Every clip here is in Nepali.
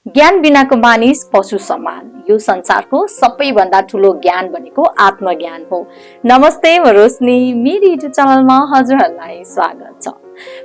ज्ञान बिनाको मानिस पशु समान। यो संसारको सबैभन्दा ठुलो ज्ञान भनेको आत्मज्ञान हो। नमस्ते, म रोशनी, मेरो युट्युब च्यानलमा हजुरहरूलाई स्वागत छ।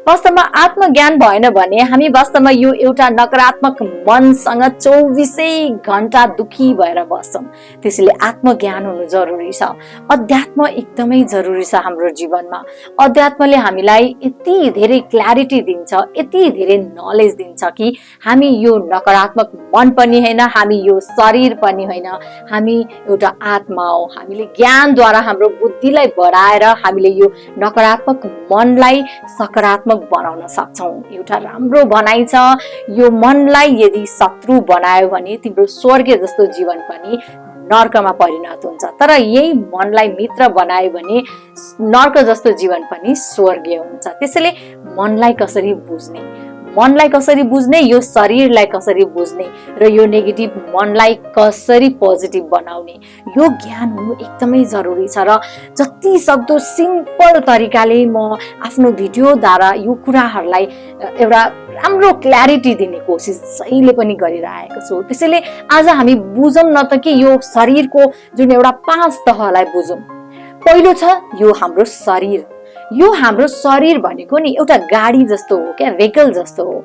वास्तवमा आत्मज्ञान भएन भने हामी वास्तवमा यो एउटा नकारात्मक मनसँग 24 घण्टा दुखी भएर बस्छौँ। त्यसैले आत्मज्ञान हुनु जरुरी छ। अध्यात्म एकदमै जरुरी छ हाम्रो जीवनमा। अध्यात्मले हामीलाई यति धेरै क्ल्यारिटी दिन्छ, यति धेरै नलेज दिन्छ कि हामी यो नकारात्मक मन पनि होइन, हामी यो शरीर पनि होइन, हामी एउटा आत्मा हो। हामीले ज्ञानद्वारा हाम्रो बुद्धिलाई बढाएर हामीले यो नकारात्मक मनलाई सकारात्मक बनाउन सक्छौँ। एउटा राम्रो भनाइ छ, यो मनलाई यदि शत्रु बनायो भने तिम्रो स्वर्ग जस्तो जीवन पनि नर्कमा परिणत हुन्छ, तर यही मनलाई मित्र बनायो भने नर्क जस्तो जीवन पनि स्वर्गीय हुन्छ। त्यसैले मनलाई कसरी बुझ्ने, मनलाई कसरी बुझ्ने, यो शरीरलाई कसरी बुझ्ने र यो नेगेटिभ मनलाई कसरी पोजिटिभ बनाउने, यो ज्ञान हुनु एकदमै जरुरी छ। र जति सक्दो सिम्पल तरिकाले म आफ्नो भिडियोद्वारा यो कुराहरूलाई एउटा राम्रो क्ल्यारिटी दिने कोसिस जहिले पनि गरिरहेको छु। त्यसैले आज हामी बुझौँ न त कि यो शरीरको जुन एउटा 5 तहलाई बुझौँ। पहिलो छ यो हाम्रो शरीर। यो हाम्रो शरीर भनेको नि एउटा गाडी जस्तो हो क्या, भेहिकल जस्तो हो।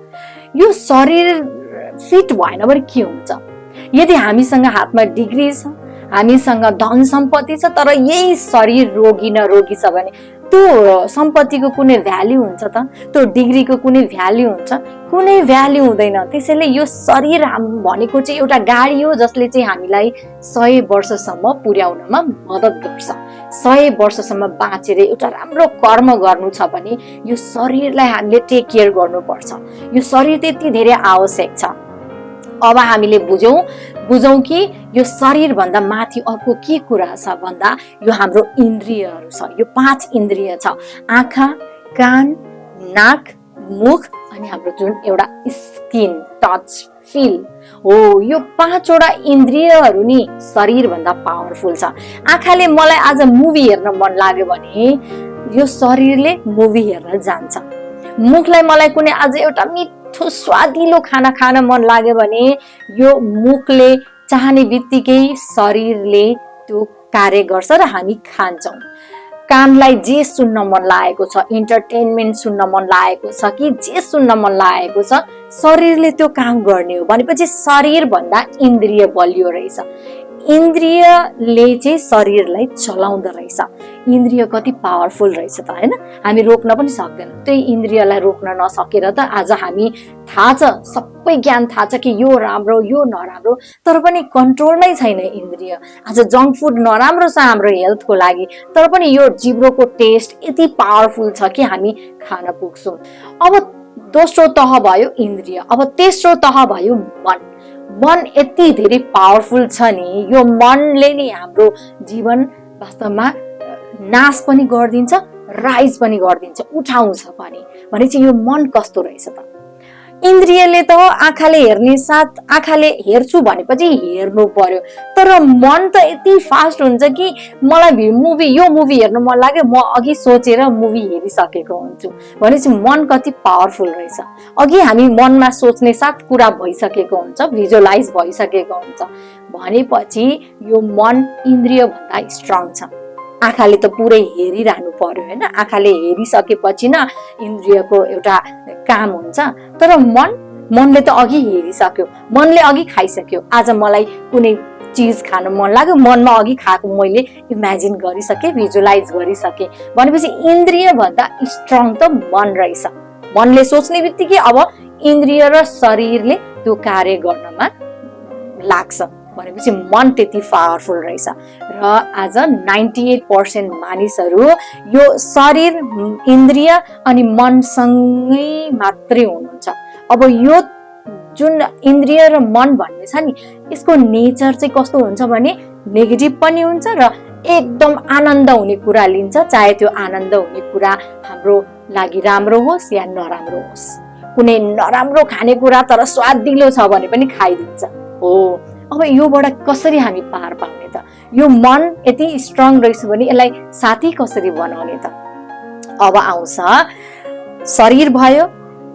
यो शरीर फिट भएन भने के हुन्छ? यदि हामीसँग हातमा डिग्री छ, हामीसँग धन सम्पत्ति छ, तर यही शरीर रोगी न रोगी छ भने त्यो सम्पत्तिको कुनै भ्याल्यु हुन्छ त? त्यो डिग्रीको कुनै भ्याल्यु हुन्छ? कुनै भ्याल्यु हुँदैन। त्यसैले यो शरीर भनेको चाहिँ एउटा गाडी हो जसले चाहिँ हामीलाई 100 वर्षसम्म पुर्याउनमा मद्दत गर्छ। 100 वर्षसम्म बाँचेर एउटा राम्रो कर्म गर्नु छ भने यो शरीरलाई हामीले टेक केयर गर्नुपर्छ। यो शरीर त्यति धेरै आवश्यक छ। अब हामीले बुझौँ कि यो शरीर भन्दा माथि अर्को के कुरा छ भन्दा यो हाम्रो इन्द्रियहरू छ। यो 5 इन्द्रिय छ, आँखा, कान, नाक, मुख अनि हाम्रो जुन एउटा स्किन, टच, फिल हो। यो 5 वटा इन्द्रियहरू नि शरीर भन्दा पावरफुल छ। आँखाले मलाई आज मुभी हेर्न मन लाग्यो भने यो शरीरले मुभी हेर्न जान्छ। मुखलाई मलाई कुनै आज एउटा मिठो स्वादिलो खाना खान मन लाग्यो भने यो मुखले चाहने बित्तिकै शरीरले त्यो कार्य गर्छ र हामी खान्छौँ। कानलाई जे सुन्न मन लागेको छ, इन्टरटेनमेन्ट सुन्न मन लागेको छ कि जे सुन्न मन लागेको छ, शरीरले त्यो काम गर्ने हो भनेपछि शरीर भन्दा इन्द्रिय बलियो रहेछ। इन्द्रियले चाहिँ शरीरलाई चलाउँदो रहेछ। इन्द्रिय कति पावरफुल रहेछ त, हैन? हामी रोक्न पनि सक्दैनौँ। त्यही इन्द्रियलाई रोक्न नसकेर त आज हामी थाहा छ, सबै ज्ञान थाहा छ कि यो राम्रो यो नराम्रो, तर पनि कन्ट्रोल नै छैन इन्द्रिय। आज जङ्क फुड नराम्रो छ हाम्रो हेल्थको लागि, तर पनि यो जिब्रोको टेस्ट यति पावरफुल छ कि हामी खान पुग्छौँ। अब दोस्रो तह भयो इन्द्रिय। अब तेस्रो तह भयो मन। मन यति धेरै पावरफुल छ नि, यो मनले नि हाम्रो जीवन वास्तवमा नाश पनि गरिदिन्छ, राइज पनि गरिदिन्छ, उठाउँछ पनि। भनेपछि यो मन कस्तो रहेछ त? इन्द्रियले त आँखाले हेर्ने साथ आँखाले हेर्छु भनेपछि हेर्नु पर्यो, तर मन त यति फास्ट हुन्छ कि मलाई यो मुभी हेर्नु मन लाग्यो, म अघि सोचेर मुभी हेरिसकेको हुन्छु। भनेपछि मन कति पावरफुल रहेछ। अघि हामी मनमा सोच्ने साथ कुरा भइसकेको हुन्छ, भिजुअलाइज भइसकेको हुन्छ भनेपछि यो मन इन्द्रिय भन्दा स्ट्रङ छ। आँखाले त पुरै हेरिरहनु पर्यो, हैन? आँखाले हेरिसकेपछि न इन्द्रियको एउटा काम हुन्छ, तर मनले त अघि हेरिसक्यो, मनले अघि खाइसक्यो। आज मलाई कुनै चिज खान मन लाग्यो, मनमा अघि खाएको मैले इमेजिन गरिसकेँ, भिजुअलाइज गरिसकेँ भनेपछि इन्द्रिय भन्दा स्ट्रङ त मन रहेछ। मनले सोच्ने बित्तिकै अब इन्द्रिय र शरीरले त्यो कार्य गर्नमा लाग्छ भनेपछि मन त्यति पावरफुल रहेछ। र आज 98% मानिसहरू यो शरीर, इन्द्रिय अनि मनसँगै मात्रै हुनुहुन्छ। अब यो जुन इन्द्रिय र मन भन्ने छ नि, यसको नेचर चाहिँ कस्तो हुन्छ भने नेगेटिभ पनि हुन्छ र एकदम आनन्द हुने कुरा लिन्छ, चाहे त्यो आनन्द हुने कुरा हाम्रो लागि राम्रो होस् या नराम्रो होस्। कुनै नराम्रो खानेकुरा तर स्वादिलो छ भने पनि खाइदिन्छ हो। अब योबाट कसरी हामी पार पाउने त? यो मन यति स्ट्रङ रहेछ भने यसलाई साथी कसरी बनाउने त? अब आउँछ शरीर भयो,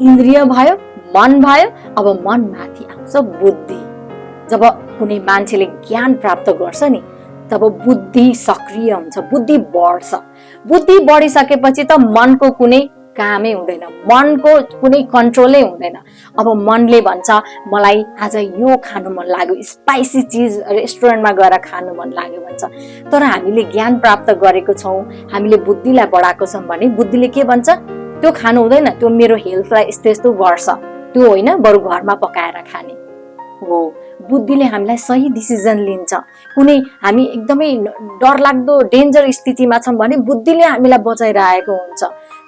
इन्द्रिय भयो, मन भयो, अब मन माथि आउँछ बुद्धि। जब कुनै मान्छेले ज्ञान प्राप्त गर्छ नि तब बुद्धि सक्रिय हुन्छ, बुद्धि बढ्छ। बुद्धि बढिसकेपछि त मनको कुनै कामै हुँदैन, मनको कुनै कन्ट्रोलै हुँदैन। अब मनले भन्छ मलाई आज यो खानु मन लाग्यो, स्पाइसी चिज रेस्टुरेन्टमा गएर खानु मन लाग्यो भन्छ। तर हामीले ज्ञान प्राप्त गरेको छौँ, हामीले बुद्धिलाई बढाएको छौँ भने बुद्धिले के भन्छ, त्यो खानु हुँदैन, त्यो मेरो हेल्थलाई यस्तो यस्तो गर्छ, त्यो होइन, बरु घरमा पकाएर खाने हो। बुद्धिले हामीलाई सही डिसिजन लिन्छ। कुनै हामी एकदमै डरलाग्दो डेन्जर स्थितिमा छौँ भने बुद्धिले हामीलाई बचाइरहेको हुन्छ।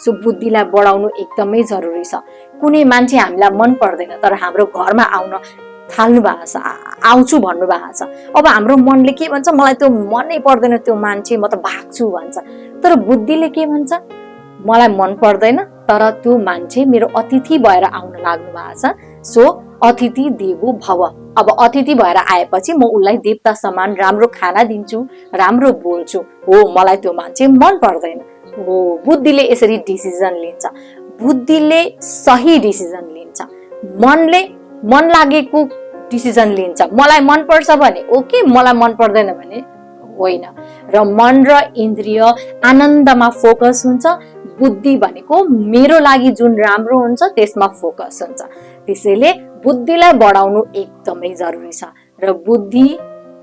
सो बुद्धिलाई बढाउनु एकदमै जरुरी छ। कुनै मान्छे हामीलाई मन पर्दैन तर हाम्रो घरमा आउन थाल्नु भएको छ, आउँछु भन्नुभएको छ, अब हाम्रो मनले के भन्छ, मलाई त्यो मनै पर्दैन त्यो मान्छे, म त भाग्छु भन्छ। तर बुद्धिले के भन्छ, मलाई मन पर्दैन तर त्यो मान्छे मेरो अतिथि भएर आउन लाग्नु भएको छ, सो अतिथि देवो भव। अब अतिथि भएर आएपछि म उसलाई देवता समान राम्रो खाना दिन्छु, राम्रो बोल्छु। हो, मलाई त्यो मान्छे मन पर्दैन। हो, बुद्धिले यसरी डिसिजन लिन्छ। बुद्धिले सही डिसिजन लिन्छ, मनले मन लागेको डिसिजन लिन्छ। मलाई मन पर्छ भने ओके, मलाई मन पर्दैन भने होइन। र मन र इन्द्रिय आनन्दमा फोकस हुन्छ। बुद्धि भनेको मेरो लागि जुन राम्रो हुन्छ त्यसमा फोकस हुन्छ। त्यसैले बुद्धिलाई बढाउनु एकदमै जरुरी छ। र बुद्धि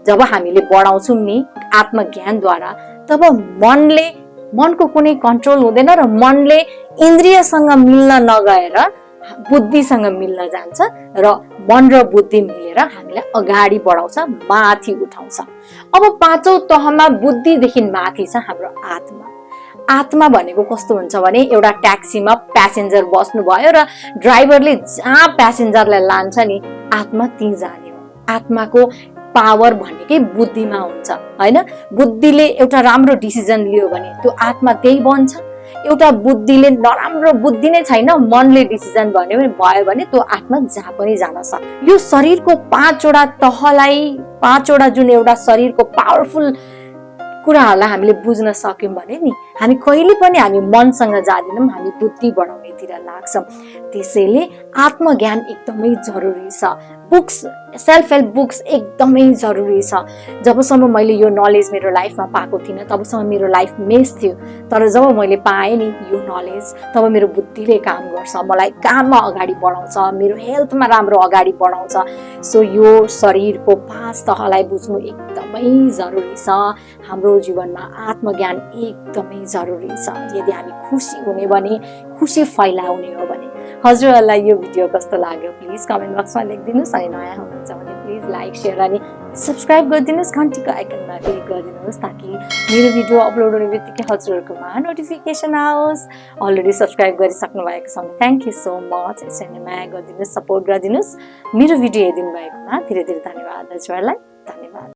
जब हामीले बढाउँछौँ नि आत्मज्ञानद्वारा, तब मनको कुनै कन्ट्रोल हुँदैन र मनले इन्द्रियसँग मिल्न नगएर बुद्धिसँग मिल्न जान्छ र मन र बुद्धि मिलेर हामीलाई अगाडि बढाउँछ, माथि उठाउँछ। अब पाँचौं तहमा बुद्धिदेखि माथि छ हाम्रो आत्मा। आत्मा भनेको कस्तो हुन्छ भने एउटा ट्याक्सीमा प्यासेन्जर बस्नु भयो र ड्राइभरले जहाँ प्यासेन्जरलाई लान्छ नि आत्मा त्यहीँ जाने हो। आत्माको पावर भनेकै बुद्धिमा हुन्छ, होइन? बुद्धिले एउटा राम्रो डिसिजन लियो भने त्यो आत्मा त्यही बन्छ। एउटा बुद्धिले नराम्रो बुद्धि नै छैन, मनले डिसिजन भयो भने त्यो आत्मा जहाँ पनि जान सक्छ। यो शरीरको पाँचवटा जुन एउटा शरीरको पावरफुल कुराहरूलाई हामीले बुझ्न सक्यौँ भने नि हामी कहिले पनि हामी मनसँग जाँदैनौँ, हामी बुद्धि बढाउनेतिर लाग्छौँ। त्यसैले आत्मज्ञान एकदमै जरुरी छ। बुक्स, सेल्फ हेल्प बुक्स एकदमै जरुरी छ। जबसम्म मैले यो नलेज मेरो लाइफमा पाएको थिइनँ तबसम्म मेरो लाइफ मेस थियो। तर जब मैले पाएँ नि यो नलेज, तब मेरो बुद्धिले काम गर्छ, मलाई काममा अगाडि बढाउँछ, मेरो हेल्थमा राम्रो अगाडि बढाउँछ। सो यो शरीरको 5 तहलाई बुझ्नु एकदमै जरुरी छ। हाम्रो जीवनमा आत्मज्ञान एकदमै जरुरी छ। यदि हामी खुसी हुने भने, खुसी फैलाउने हो भने। हजुरहरूलाई यो भिडियो कस्तो लाग्यो प्लिज कमेन्ट बक्समा लेखिदिनुहोस्। अनि नयाँ हुनुहुन्छ भने प्लिज लाइक, सेयर अनि सब्सक्राइब गरिदिनुहोस्। घन्टीको आइकनमा क्लिक गरिदिनुहोस् ताकि मेरो भिडियो अपलोड हुने बित्तिकै हजुरहरूकोमा नोटिफिकेसन आओस्। अलरेडी सब्सक्राइब गरिसक्नु भएको छ भने थ्याङ्क यू सो मच। यसरी नै माया गरिदिनुहोस्, सपोर्ट गरिदिनुहोस्। मेरो भिडियो हेरिदिनु भएकोमा धेरै धेरै धन्यवाद। हजुरहरूलाई धन्यवाद।